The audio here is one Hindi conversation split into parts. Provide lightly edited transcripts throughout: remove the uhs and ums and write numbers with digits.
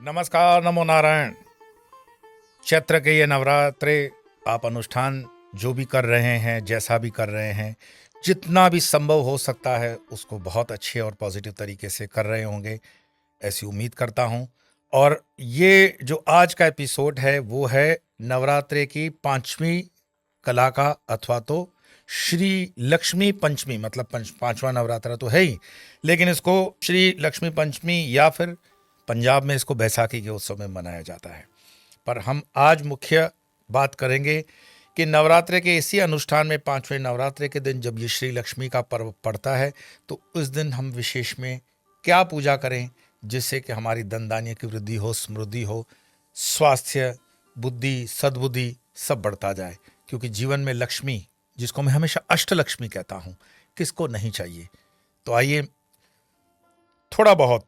नमस्कार, नमो नारायण। चैत्र के ये नवरात्रे आप अनुष्ठान जो भी कर रहे हैं, जैसा भी कर रहे हैं, जितना भी संभव हो सकता है उसको बहुत अच्छे और पॉजिटिव तरीके से कर रहे होंगे, ऐसी उम्मीद करता हूं। और ये जो आज का एपिसोड है वो है नवरात्रे की पांचवी कला का, अथवा तो श्री लक्ष्मी पंचमी, मतलब पांचवा नवरात्रा तो है ही, लेकिन इसको श्री लक्ष्मी पंचमी या फिर पंजाब में इसको बैसाखी के उत्सव में मनाया जाता है। पर हम आज मुख्य बात करेंगे कि नवरात्रे के इसी अनुष्ठान में पांचवें नवरात्रे के दिन जब ये श्री लक्ष्मी का पर्व पड़ता है तो उस दिन हम विशेष में क्या पूजा करें जिससे कि हमारी धन धान्य की वृद्धि हो, समृद्धि हो, स्वास्थ्य, बुद्धि, सद्बुद्धि सब बढ़ता जाए। क्योंकि जीवन में लक्ष्मी, जिसको मैं हमेशा अष्टलक्ष्मी कहता हूँ, किसको नहीं चाहिए। तो आइए थोड़ा बहुत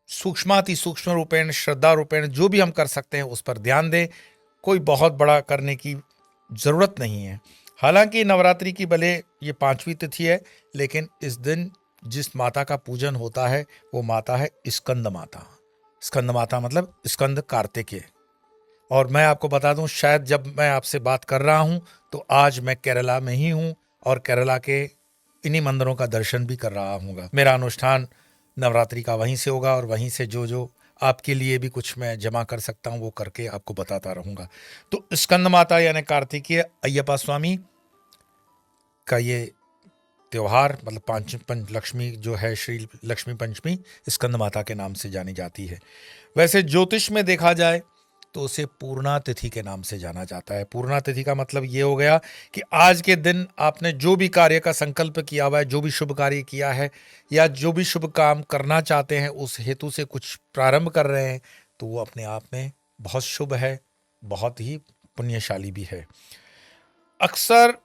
सूक्ष्माति सूक्ष्म रूपेण, श्रद्धा रूपेण जो भी हम कर सकते हैं उस पर ध्यान दें। कोई बहुत बड़ा करने की जरूरत नहीं है। हालांकि नवरात्रि की भले ये पांचवी तिथि है, लेकिन इस दिन जिस माता का पूजन होता है वो माता है स्कंद माता। स्कंद माता मतलब स्कंद कार्तिकेय। और मैं आपको बता दूं, शायद जब मैं आपसे बात कर रहा हूं तो आज मैं केरला में ही हूं और केरला के इन्हीं मंदिरों का दर्शन भी कर रहा हूँगा। मेरा अनुष्ठान नवरात्रि का वहीं से होगा और वहीं से जो जो आपके लिए भी कुछ मैं जमा कर सकता हूँ वो करके आपको बताता रहूँगा। तो स्कंद माता यानी कार्तिकीय अय्यप्पा स्वामी का ये त्योहार, मतलब पंच लक्ष्मी जो है, श्री लक्ष्मी पंचमी स्कंद माता के नाम से जानी जाती है। वैसे ज्योतिष में देखा जाए तो उसे पूर्णा तिथि के नाम से जाना जाता है। पूर्णा तिथि का मतलब ये हो गया कि आज के दिन आपने जो भी कार्य का संकल्प किया हुआ है, जो भी शुभ कार्य किया है या जो भी शुभ काम करना चाहते हैं, उस हेतु से कुछ प्रारंभ कर रहे हैं तो वो अपने आप में बहुत शुभ है, बहुत ही पुण्यशाली भी है। अक्सर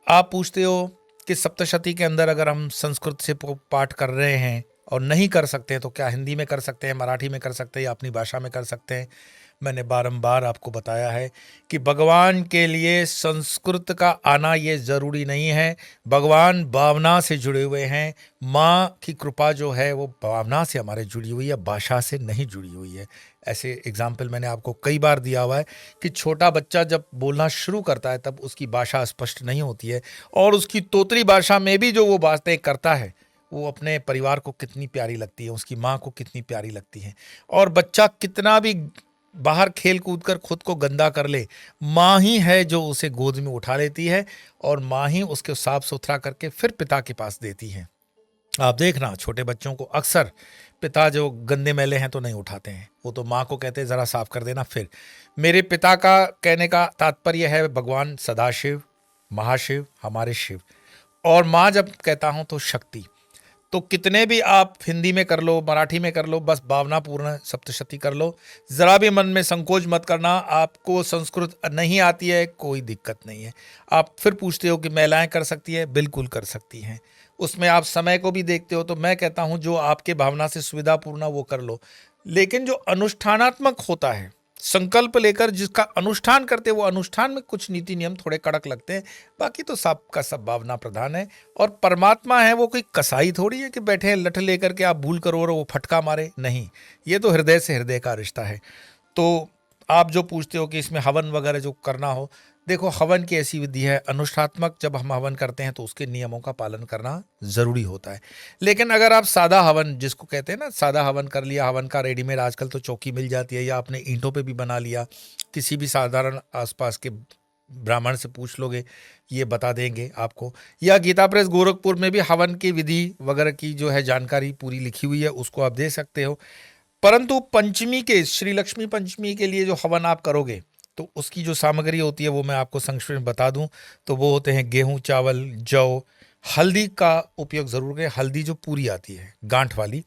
आप पूछते हो कि सप्तशती के अंदर अगर हम संस्कृत से पाठ कर रहे हैं और नहीं कर सकते हैं तो क्या हिंदी में कर सकते हैं, मराठी में कर सकते हैं या अपनी भाषा में कर सकते हैं। मैंने बारंबार आपको बताया है कि भगवान के लिए संस्कृत का आना ये ज़रूरी नहीं है। भगवान भावना से जुड़े हुए हैं। माँ की कृपा जो है वो भावना से हमारे जुड़ी हुई है, भाषा से नहीं जुड़ी हुई है। ऐसे एग्जाम्पल मैंने आपको कई बार दिया हुआ है कि छोटा बच्चा जब बोलना शुरू करता है तब उसकी भाषा स्पष्ट नहीं होती है, और उसकी तोतरी भाषा में भी जो वो बातें करता है वो अपने परिवार को कितनी प्यारी लगती है, उसकी माँ को कितनी प्यारी लगती है। और बच्चा कितना भी बाहर खेल कूद कर खुद को गंदा कर ले, माँ ही है जो उसे गोद में उठा लेती है और माँ ही उसको साफ सुथरा करके फिर पिता के पास देती है। आप देखना, छोटे बच्चों को अक्सर पिता जो गंदे मैले हैं तो नहीं उठाते हैं, वो तो माँ को कहते हैं ज़रा साफ कर देना। फिर मेरे पिता का कहने का तात्पर्य है भगवान सदाशिव, महाशिव, हमारे शिव। और माँ जब कहता हूँ तो शक्ति। तो कितने भी आप हिंदी में कर लो, मराठी में कर लो, बस भावनापूर्ण सप्तशती कर लो। ज़रा भी मन में संकोच मत करना। आपको संस्कृत नहीं आती है, कोई दिक्कत नहीं है। आप फिर पूछते हो कि महिलाएं कर सकती है, बिल्कुल कर सकती हैं। उसमें आप समय को भी देखते हो, तो मैं कहता हूं जो आपके भावना से सुविधापूर्ण वो कर लो। लेकिन जो अनुष्ठानात्मक होता है, संकल्प लेकर जिसका अनुष्ठान करते हैं, वो अनुष्ठान में कुछ नीति नियम थोड़े कड़क लगते हैं, बाकी तो सब का सब भावना प्रधान है। और परमात्मा है वो कोई कसाई थोड़ी है कि बैठे हैं लठ लेकर के आप भूल करो और वो फटका मारे, नहीं। ये तो हृदय से हृदय का रिश्ता है। तो आप जो पूछते हो कि इसमें हवन वगैरह जो करना हो, देखो हवन की ऐसी विधि है, अनुष्ठात्मक जब हम हवन करते हैं तो उसके नियमों का पालन करना जरूरी होता है। लेकिन अगर आप सादा हवन, जिसको कहते हैं ना, सादा हवन कर लिया, हवन का रेडीमेड आजकल तो चौकी मिल जाती है, या आपने ईंटों पे भी बना लिया, किसी भी साधारण आसपास के ब्राह्मण से पूछ लोगे, ये बता देंगे आपको। या गीता प्रेस गोरखपुर में भी हवन की विधि वगैरह की जो है जानकारी पूरी लिखी हुई है, उसको आप दे सकते हो। परंतु पंचमी के, श्री लक्ष्मी पंचमी के लिए जो हवन आप करोगे तो उसकी जो सामग्री होती है वो मैं आपको संक्षेप में बता दूं तो वो होते हैं गेहूं, चावल, जौ, हल्दी का उपयोग जरूर करें, हल्दी जो पूरी आती है गांठ वाली।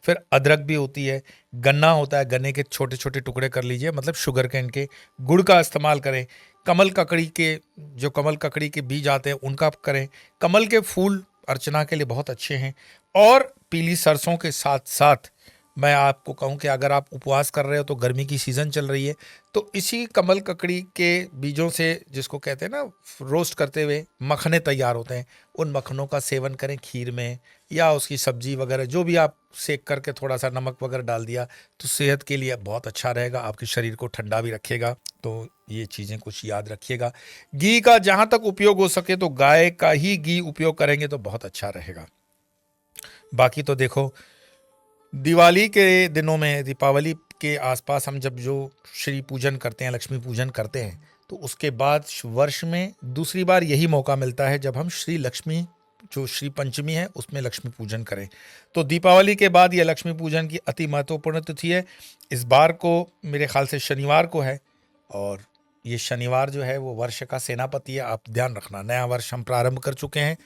फिर अदरक भी होती है, गन्ना होता है, गन्ने के छोटे छोटे टुकड़े कर लीजिए, मतलब शुगर कैन के। गुड़ का इस्तेमाल करें। कमल ककड़ी के, जो कमल ककड़ी के बीज आते हैं उनका करें। कमल के फूल अर्चना के लिए बहुत अच्छे हैं। और पीली सरसों के साथ साथ मैं आपको कहूं कि अगर आप उपवास कर रहे हो तो गर्मी की सीज़न चल रही है, तो इसी कमल ककड़ी के बीजों से, जिसको कहते हैं ना, रोस्ट करते हुए मखने तैयार होते हैं, उन मखनों का सेवन करें खीर में, या उसकी सब्जी वगैरह जो भी आप सेक करके थोड़ा सा नमक वगैरह डाल दिया, तो सेहत के लिए बहुत अच्छा रहेगा, आपके शरीर को ठंडा भी रखेगा। तो ये चीज़ें कुछ याद रखिएगा। घी का जहाँ तक उपयोग हो सके तो गाय का ही घी उपयोग करेंगे तो बहुत अच्छा रहेगा। बाकी तो देखो, दिवाली के दिनों में, दीपावली के आसपास हम जब जो श्री पूजन करते हैं, लक्ष्मी पूजन करते हैं, तो उसके बाद वर्ष में दूसरी बार यही मौका मिलता है जब हम श्री लक्ष्मी, जो श्री पंचमी है, उसमें लक्ष्मी पूजन करें। तो दीपावली के बाद यह लक्ष्मी पूजन की अति महत्वपूर्ण तिथि है। इस बार को मेरे ख्याल से शनिवार को है, और ये शनिवार जो है वो वर्ष का सेनापति है। आप ध्यान रखना, नया वर्ष हम प्रारंभ कर चुके हैं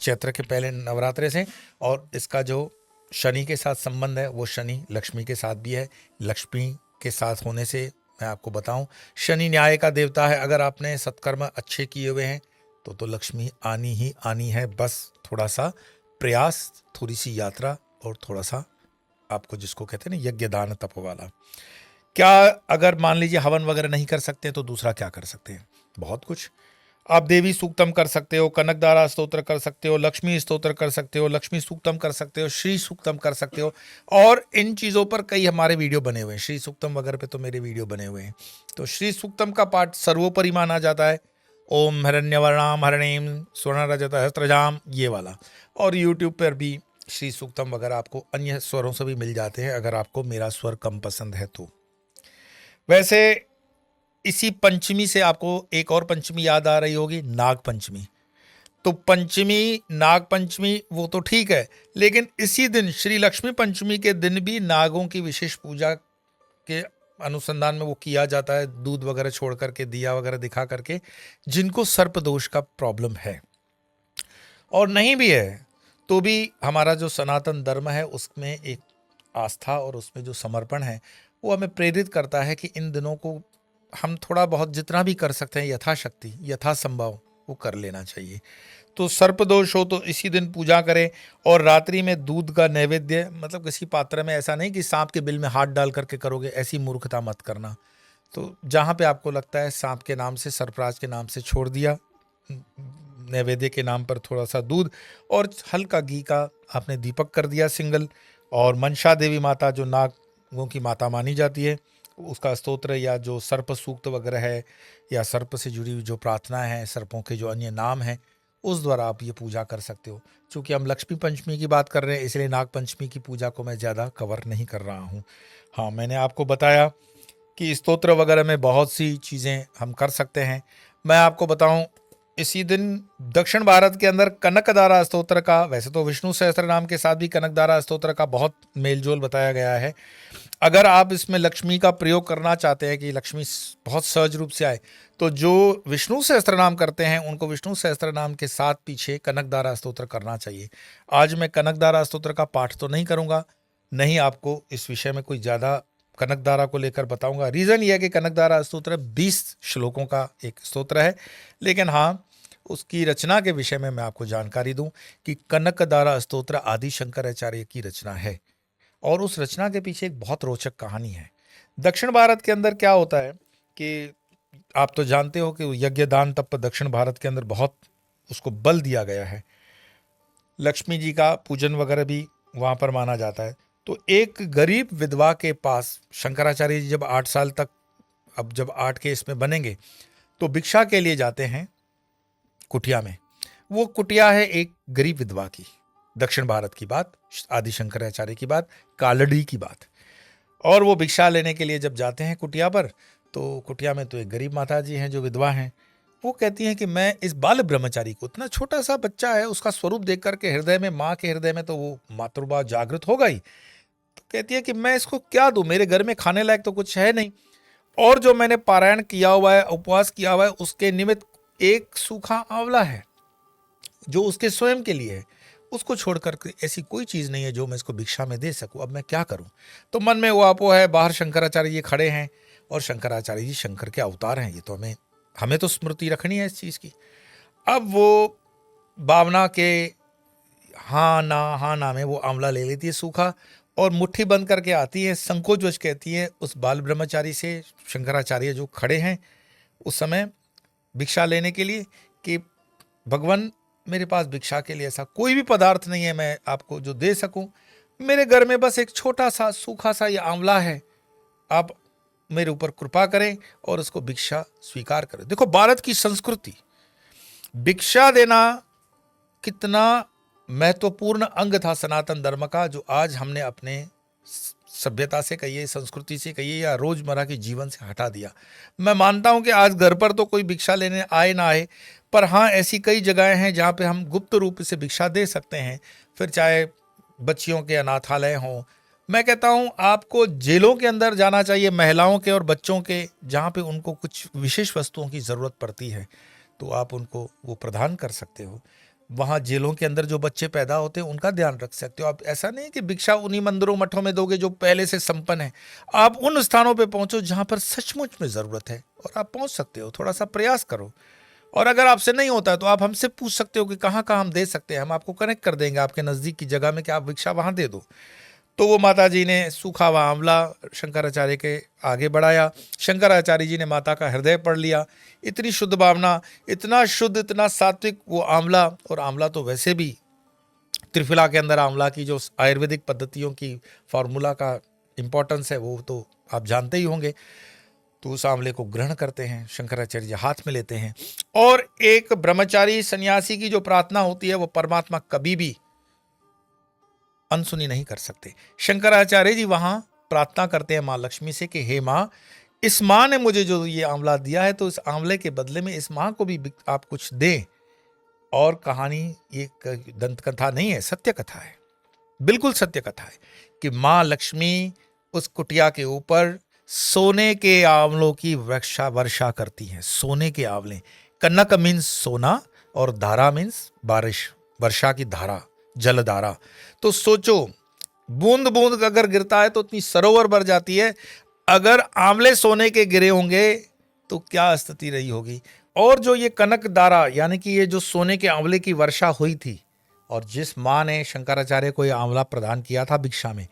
चैत्र के पहले नवरात्रे से, और इसका जो शनि के साथ संबंध है वो शनि लक्ष्मी के साथ भी है। लक्ष्मी के साथ होने से मैं आपको बताऊं, शनि न्याय का देवता है। अगर आपने सत्कर्म अच्छे किए हुए हैं तो लक्ष्मी आनी ही आनी है। बस थोड़ा सा प्रयास, थोड़ी सी यात्रा, और थोड़ा सा आपको, जिसको कहते हैं ना, यज्ञ दान तप वाला। क्या अगर मान लीजिए हवन वगैरह नहीं कर सकते तो दूसरा क्या कर सकते हैं? बहुत कुछ। आप देवी सूक्तम कर सकते हो, कनकदारा स्तोत्र कर सकते हो, लक्ष्मी स्तोत्र कर सकते हो, लक्ष्मी सूक्तम कर सकते हो, श्री सूक्तम कर सकते हो। और इन चीज़ों पर कई हमारे वीडियो बने हुए हैं, श्री सूक्तम वगैरह पे तो मेरे वीडियो बने हुए हैं। तो श्री सूक्तम का पाठ सर्वोपरि माना जाता है। ओम हिरण्यवर्णाम हरणीम स्वर्ण रजत सहस्त्रजाम, ये वाला। और यूट्यूब पर भी श्री सूक्तम वगैरह आपको अन्य स्वरों से भी मिल जाते हैं, अगर आपको मेरा स्वर कम पसंद है तो। वैसे इसी पंचमी से आपको एक और पंचमी याद आ रही होगी, नाग पंचमी। तो पंचमी, नाग पंचमी वो तो ठीक है, लेकिन इसी दिन श्री लक्ष्मी पंचमी के दिन भी नागों की विशेष पूजा के अनुसंधान में वो किया जाता है, दूध वगैरह छोड़ करके, दिया वगैरह दिखा करके, जिनको सर्प दोष का प्रॉब्लम है। और नहीं भी है तो भी हमारा जो सनातन धर्म है उसमें एक आस्था और उसमें जो समर्पण है वो हमें प्रेरित करता है कि इन दिनों को हम थोड़ा बहुत जितना भी कर सकते हैं यथाशक्ति, यथासंभव वो कर लेना चाहिए। तो सर्पदोष हो तो इसी दिन पूजा करें, और रात्रि में दूध का नैवेद्य, मतलब किसी पात्र में, ऐसा नहीं कि सांप के बिल में हाथ डाल करके करोगे, ऐसी मूर्खता मत करना। तो जहाँ पे आपको लगता है सांप के नाम से, सर्पराज के नाम से छोड़ दिया, नैवेद्य के नाम पर थोड़ा सा दूध और हल्का घी का आपने दीपक कर दिया सिंगल। और मनसा देवी माता, जो नागों की माता मानी जाती है, उसका स्तोत्र या जो सर्प सूक्त वगैरह है, या सर्प से जुड़ी हुई जो प्रार्थना है, सर्पों के जो अन्य नाम हैं, उस द्वारा आप ये पूजा कर सकते हो। चूँकि हम लक्ष्मी पंचमी की बात कर रहे हैं, इसलिए नाग पंचमी की पूजा को मैं ज़्यादा कवर नहीं कर रहा हूँ। हाँ, मैंने आपको बताया कि स्तोत्र वगैरह में बहुत सी चीज़ें हम कर सकते हैं। मैं आपको बताऊं, इसी दिन दक्षिण भारत के अंदर कनकदारा स्तोत्र का, वैसे तो विष्णु सहस्त्र नाम के साथ भी कनकदारा स्तोत्र का बहुत मेलजोल बताया गया है। अगर आप इसमें लक्ष्मी का प्रयोग करना चाहते हैं कि लक्ष्मी बहुत सहज रूप से आए, तो जो विष्णु सहस्त्र नाम करते हैं उनको विष्णु सहस्त्र नाम के साथ पीछे कनकदारा स्तोत्र करना चाहिए। आज मैं कनकदारा स्तोत्र का पाठ तो नहीं करूँगा, नहीं आपको इस विषय में कोई ज़्यादा कनकदारा को लेकर बताऊंगा। रीज़न यह है कि कनकदारा स्तोत्र 20 श्लोकों का एक स्तोत्र है, लेकिन हाँ, उसकी रचना के विषय में मैं आपको जानकारी दूं कि कनकदारा स्तोत्र आदि शंकराचार्य की रचना है, और उस रचना के पीछे एक बहुत रोचक कहानी है। दक्षिण भारत के अंदर क्या होता है कि आप तो जानते हो कि यज्ञ दान तप दक्षिण भारत के अंदर बहुत उसको बल दिया गया है। लक्ष्मी जी का पूजन वगैरह भी वहाँ पर माना जाता है। तो एक गरीब विधवा के पास शंकराचार्य जी जब 8 साल तक, अब जब 8 के इसमें बनेंगे, तो भिक्षा के लिए जाते हैं कुटिया में। वो कुटिया है एक गरीब विधवा की, दक्षिण भारत की बात, आदि शंकराचार्य की बात, कालड़ी की बात। और वो भिक्षा लेने के लिए जब जाते हैं कुटिया पर, तो कुटिया में तो एक गरीब माता जी हैं जो विधवा हैं। वो कहती हैं कि मैं इस बाल ब्रह्मचारी को, इतना छोटा सा बच्चा है, उसका स्वरूप देख करके हृदय में, माँ के हृदय में तो वो मातृभाव जागृत होगा ही। तो कहती है कि मैं इसको क्या दूं, मेरे घर में खाने लायक तो कुछ है नहीं, और जो मैंने पारायण किया हुआ है, उपवास किया हुआ है, उसके निमित्त एक सूखा आंवला है जो उसके स्वयं के लिए है, उसको छोड़कर ऐसी कोई चीज़ नहीं है जो मैं इसको भिक्षा में दे सकूं। अब मैं क्या करूं? तो मन में वो आपो है, बाहर शंकराचार्य जी खड़े हैं, और शंकराचार्य जी शंकर के अवतार हैं, ये तो हमें तो स्मृति रखनी है इस चीज़ की। अब वो भावना के हाँ ना में वो आंवला ले लेती है सूखा, और मुट्ठी बंद करके आती है, संकोचवश कहती है उस बाल ब्रह्मचारी से, शंकराचार्य जो खड़े हैं उस समय भिक्षा लेने के लिए, कि भगवान मेरे पास भिक्षा के लिए ऐसा कोई भी पदार्थ नहीं है मैं आपको जो दे सकूं, मेरे घर में बस एक छोटा सा सूखा सा ये आंवला है, आप मेरे ऊपर कृपा करें और उसको भिक्षा स्वीकार करें। देखो भारत की संस्कृति, भिक्षा देना कितना महत्वपूर्ण अंग था सनातन धर्म का, जो आज हमने अपने सभ्यता से कहिए, संस्कृति से कहिए, या रोजमर्रा के जीवन से हटा दिया। मैं मानता हूं कि आज घर पर तो कोई भिक्षा लेने आए ना आए, पर हाँ ऐसी कई जगहें हैं जहां पे हम गुप्त रूप से भिक्षा दे सकते हैं, फिर चाहे बच्चियों के अनाथालय हों। मैं कहता हूं आपको जेलों के अंदर जाना चाहिए, महिलाओं के और बच्चों के, जहां पे उनको कुछ विशेष वस्तुओं की ज़रूरत पड़ती है तो आप उनको वो प्रदान कर सकते हो। वहाँ जेलों के अंदर जो बच्चे पैदा होते हैं उनका ध्यान रख सकते हो आप। ऐसा नहीं कि भिक्षा उन्हीं मंदिरों मठों में दोगे जो पहले से संपन्न है। आप उन स्थानों पे पहुंचो जहां पर सचमुच में ज़रूरत है और आप पहुंच सकते हो। थोड़ा सा प्रयास करो, और अगर आपसे नहीं होता है तो आप हमसे पूछ सकते हो कि कहाँ कहाँ हम दे सकते हैं, हम आपको कनेक्ट कर देंगे आपके नज़दीक की जगह में कि आप भिक्षा वहाँ दे दो। तो वो माता जी ने सूखा हुआ आंवला शंकराचार्य के आगे बढ़ाया। शंकराचार्य जी ने माता का हृदय पढ़ लिया। इतनी शुद्ध भावना, इतना शुद्ध, इतना सात्विक वो आंवला। और आंवला तो वैसे भी त्रिफला के अंदर आंवला की जो आयुर्वेदिक पद्धतियों की फार्मूला का इम्पोर्टेंस है वो तो आप जानते ही होंगे। तो उस आंवले को ग्रहण करते हैं, शंकराचार्य जी हाथ में लेते हैं, और एक ब्रह्मचारी सन्यासी की जो प्रार्थना होती है वो परमात्मा कभी भी अनसुनी नहीं कर सकते। शंकराचार्य जी वहां प्रार्थना करते हैं माँ लक्ष्मी से कि हे माँ, इस माँ ने मुझे जो ये आंवला दिया है तो इस आंवले के बदले में इस माँ को भी आप कुछ दें। और कहानी ये दंत कथा नहीं है, सत्य कथा है, बिल्कुल सत्य कथा है कि माँ लक्ष्मी उस कुटिया के ऊपर सोने के आंवलों की वर्षा करती हैं। सोने के आंवले, कनक मीन्स सोना और धारा मीन्स बारिश, वर्षा की धारा, जलधारा। तो सोचो बूंद बूंद अगर गिरता है तो इतनी सरोवर भर जाती है। अगर आंवले सोने के गिरे होंगे तो क्या स्थिति रही होगी। और जो ये कनक धारा यानी कि ये जो सोने के आंवले की वर्षा हुई थी, और जिस माँ ने शंकराचार्य को ये आंवला प्रदान किया था भिक्षा में,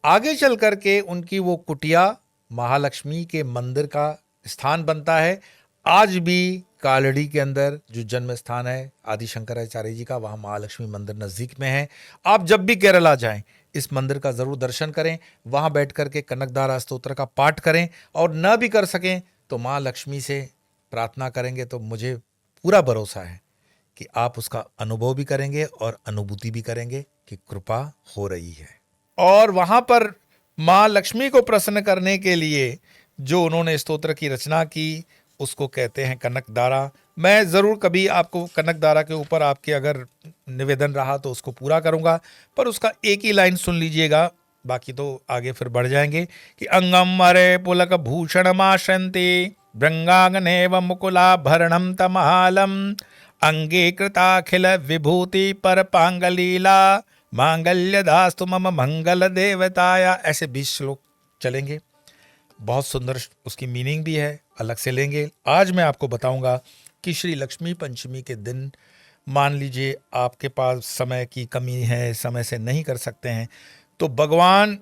आगे चल करके उनकी वो कुटिया महालक्ष्मी के मंदिर का स्थान बनता है। आज भी कालड़ी के अंदर जो जन्म स्थान है आदि शंकराचार्य जी का, वहाँ महालक्ष्मी मंदिर नज़दीक में है। आप जब भी केरला जाएं इस मंदिर का ज़रूर दर्शन करें, वहाँ बैठ करके कनकधारा स्तोत्र का पाठ करें, और न भी कर सकें तो माँ लक्ष्मी से प्रार्थना करेंगे तो मुझे पूरा भरोसा है कि आप उसका अनुभव भी करेंगे और अनुभूति भी करेंगे कि कृपा हो रही है। और वहाँ पर माँ लक्ष्मी को प्रसन्न करने के लिए जो उन्होंने स्तोत्र की रचना की उसको कहते हैं कनकधारा। मैं ज़रूर कभी आपको कनकधारा के ऊपर आपके अगर निवेदन रहा तो उसको पूरा करूँगा, पर उसका एक ही लाइन सुन लीजिएगा, बाकी तो आगे फिर बढ़ जाएंगे। कि अंगम अरे पुलक भूषण माशंति भृंगांगनेव मुकुलाभरणम तमालम अंगीकृताखिल विभूति पर पांगलीला मांगल्य दास्तु मम मंगल देवताया। ऐसे 20 श्लोक चलेंगे, बहुत सुंदर उसकी मीनिंग भी है, अलग से लेंगे। आज मैं आपको बताऊंगा कि श्री लक्ष्मी पंचमी के दिन, मान लीजिए आपके पास समय की कमी है, समय से नहीं कर सकते हैं, तो भगवान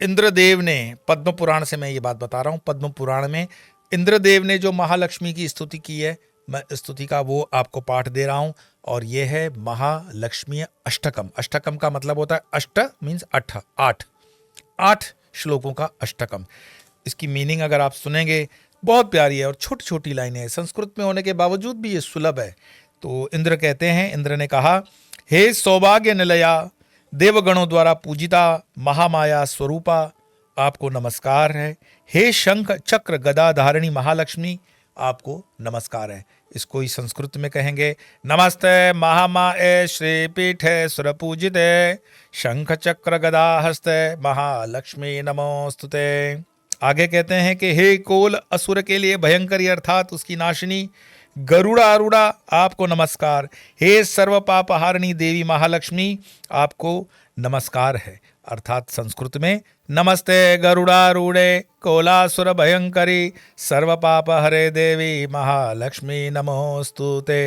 इंद्रदेव ने, पद्म पुराण से मैं ये बात बता रहा हूँ, पद्म पुराण में इंद्रदेव ने जो महालक्ष्मी की स्तुति की है, मैं स्तुति का वो आपको पाठ दे रहा हूँ। और ये है महालक्ष्मी अष्टकम। अष्टकम का मतलब होता है, अष्ट मीन्स 8 श्लोकों का अष्टकम। इसकी मीनिंग अगर आप सुनेंगे बहुत प्यारी है, और छोटी छोटी लाइनें हैं, संस्कृत में होने के बावजूद भी ये सुलभ है। तो इंद्र कहते हैं, इंद्र ने कहा, हे सौभाग्य निलया, देवगणों द्वारा पूजिता महामाया स्वरूपा, आपको नमस्कार है। हे शंख चक्र गदा धारिणी महालक्ष्मी, आपको नमस्कार है। इसको ही संस्कृत में कहेंगे, नमस्ते महामाए श्री पीठे सुरपूजिते शंख चक्र गदा हस्ते महालक्ष्मी नमोस्तुते। आगे कहते हैं कि हे कोल असुर के लिए भयंकरी अर्थात उसकी नाशिनी गरुड़ारूढ़ा, आपको नमस्कार। हे सर्व पापहारिणी देवी महालक्ष्मी, आपको नमस्कार है। अर्थात संस्कृत में नमस्ते गरुड़ारूढ़े कोलासुर भयंकरी सर्व पाप हरे देवी महालक्ष्मी नमोस्तुते।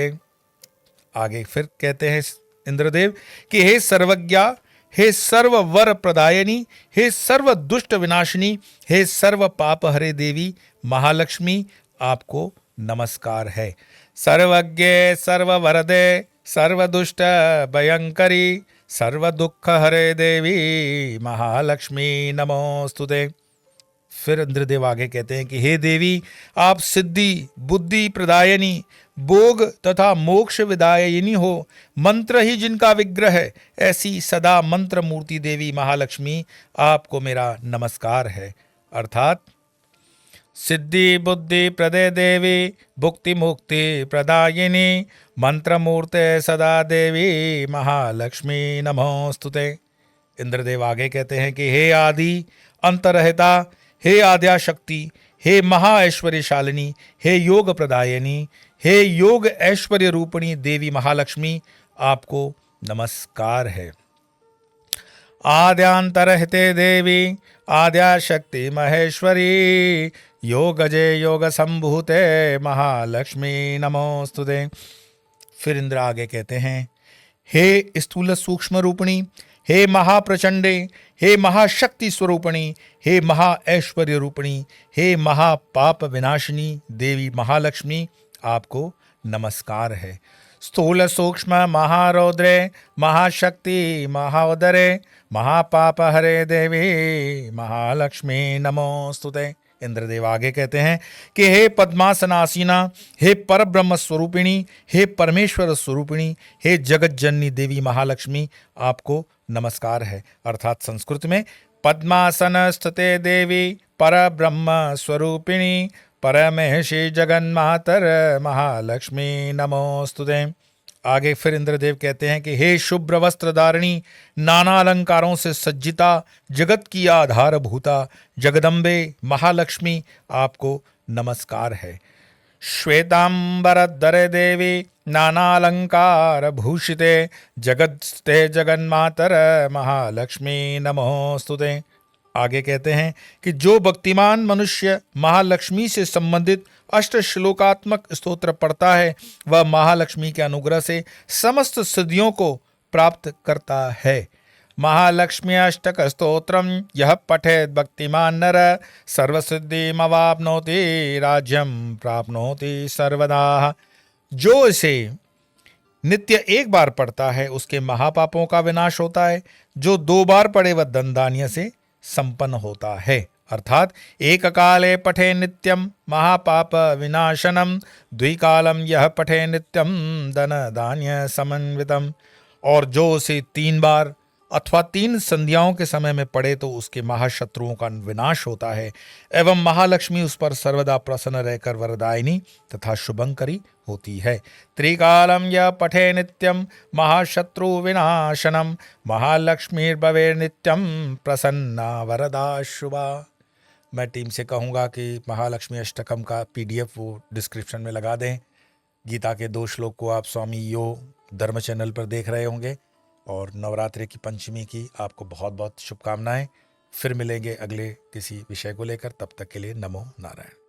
आगे फिर कहते हैं इंद्रदेव कि हे सर्वज्ञा, हे सर्व वर प्रदायनी, हे सर्व दुष्ट विनाशिनी, हे सर्व पाप हरे देवी महालक्ष्मी, आपको नमस्कार है। सर्वज्ञ सर्व वरदे सर्व दुष्ट भयंकरी सर्व दुख हरे देवी महालक्ष्मी नमोस्तुते। फिर इंद्रदेव आगे कहते हैं कि हे देवी, आप सिद्धि बुद्धि प्रदायनी, भोग तथा मोक्ष विदायिनी हो, मंत्र ही जिनका विग्रह है, ऐसी सदा मंत्र मूर्ति देवी महालक्ष्मी, आपको मेरा नमस्कार है। अर्थात सिद्धि बुद्धि प्रदे देवी, भुक्ति मुक्ति प्रदायिनी, मंत्र मूर्ते सदा देवी महालक्ष्मी नमोस्तुते। इंद्रदेव आगे कहते हैं कि हे आदि अंतरहिता, हे आद्या शक्ति, हे महा ऐश्वर्यशालिनी, हे योग प्रदायिनी, हे योग ऐश्वर्य रूपिणी देवी महालक्ष्मी, आपको नमस्कार है। आद्यांतरहिते देवी आद्या शक्ति महेश्वरी, योगजे योग संभूते महालक्ष्मी नमोस्तुते। फिर इंद्र आगे कहते हैं, हे स्थूल सूक्ष्म रूपिणी, हे महाप्रचंडे, हे महाशक्ति स्वरूपिणी, हे महा ऐश्वर्य रूपिणी, हे महापाप विनाशिनी देवी महालक्ष्मी, आपको नमस्कार है। स्थूल सूक्ष्म महारौद्रे महाशक्ति महाउदरे महापाप हरे देवी महालक्ष्मी नमोस्तुते। इंद्रदेव आगे कहते हैं कि हे पद्मासनासीना, हे पर ब्रह्म स्वरूपिणी, हे परमेश्वर स्वरूपिणी, हे जगत जननी देवी महालक्ष्मी, आपको नमस्कार है। अर्थात संस्कृत में पद्मासन स्थिते देवी पर ब्रह्म स्वरूपिणी परमेशी जगन्मातर महालक्ष्मी नमोस्तुते। आगे फिर इंद्रदेव कहते हैं कि हे शुभ्र वस्त्र धारिणी, नाना अलंकारों से सज्जिता, जगत की आधारभूता जगदम्बे महालक्ष्मी, आपको नमस्कार है। श्वेतांबरधरे देवी नाना अलंकार भूषिते जगत्स्ते जगन्मातर महालक्ष्मी नमोस्तुते। आगे कहते हैं कि जो भक्तिमान मनुष्य महालक्ष्मी से संबंधित अष्ट श्लोकात्मक स्तोत्र पढ़ता है, वह महालक्ष्मी के अनुग्रह से समस्त सिद्धियों को प्राप्त करता है। महालक्ष्मी अष्टक स्तोत्रम यह पठेत भक्तिमान नर, सर्वसिद्धिमवाप्नोति राज्यम प्राप्नोति सर्वदा। जो इसे नित्य एक बार पढ़ता है उसके महापापों का विनाश होता है, जो 2 बार पढ़े वह धन धान्य से संपन्न होता है। अर्थात एक काले पठे नित्यम महापाप विनाशनम, द्विकालम यह पठे नित्यम धन धान्य समन्वितम। और जो उसे 3 बार अथवा 3 संध्याओं के समय में पढ़े तो उसके महाशत्रुओं का विनाश होता है एवं महालक्ष्मी उस पर सर्वदा प्रसन्न रहकर वरदायिनी तथा शुभंकरी होती है। त्रिकालम यह पठे नित्यम महाशत्रु विनाशनम, महालक्ष्मीर्भवे नित्यम प्रसन्ना वरदा शुभा। मैं टीम से कहूँगा कि महालक्ष्मी अष्टकम का PDF वो डिस्क्रिप्शन में लगा दें। गीता के 2 श्लोक को आप स्वामी यो धर्म चैनल पर देख रहे होंगे। और नवरात्रि की पंचमी की आपको बहुत बहुत शुभकामनाएं। फिर मिलेंगे अगले किसी विषय को लेकर, तब तक के लिए नमो नारायण।